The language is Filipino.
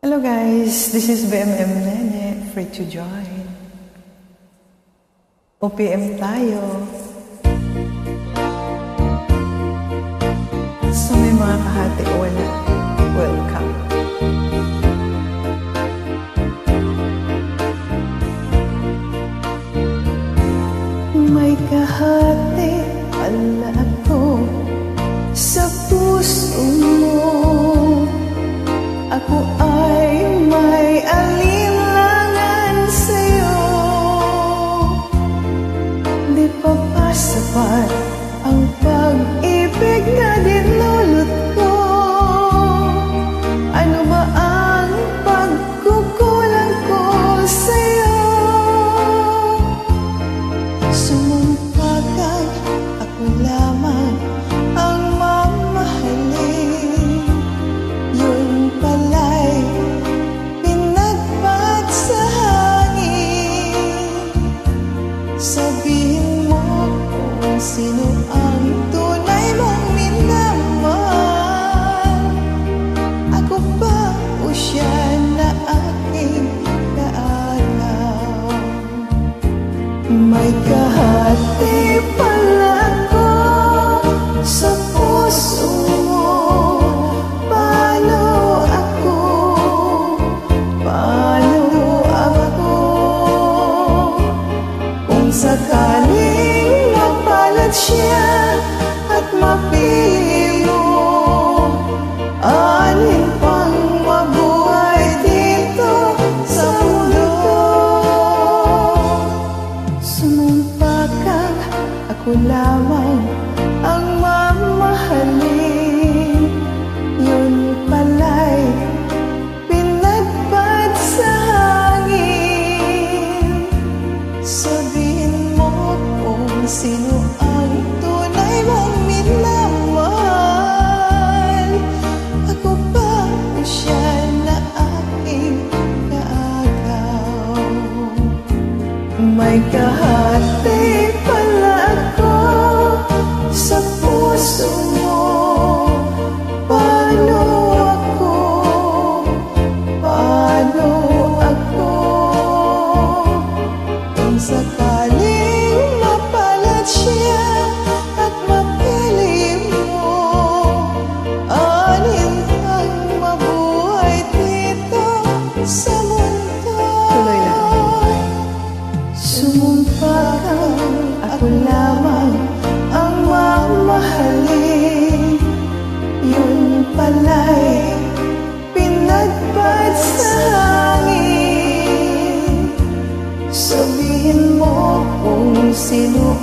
Hello guys, this is BMM Nene, free to join. OPM tayo. So may mga kahati o wala, welcome. May kahati pala ako sa puso mo. Ako ay may alinlangan sa'yo. Di pa ba sapat ang pag-ibig na dinulot ko? Ano ba ang pagkukulang ko sa'yo? Sumumpa ka, ako lamang ang mamahalin. Yun pala'y pinagpat sa hangin. Sabihin mo kung sino ang tunay mong minamahal. Ako ba o siya na aking kaagaw? May kahati pala ako sa puso mo. Paano ako kung sakaling mapalad siya at mapili mo? Alin pang mabuhay dito sa mundo? Sumumpa kang ako lamang ang mamahalin. Yun pala'y pinagpat sa hangin. Sabihin mo kung sino ang tunay mong minamahal. Ako ba o siya na aking kaagaw? May kahati pala ako sa puso mo. Paano ako kung sakaling mapalad siya at mapili mo? Alin ang mabuhay dito sa mundo? Tuloy lang. Sumumpa kang ako lamang ang mamahalin. Yun pala'y pinagpat sa hangin. Sabihin mo kung sino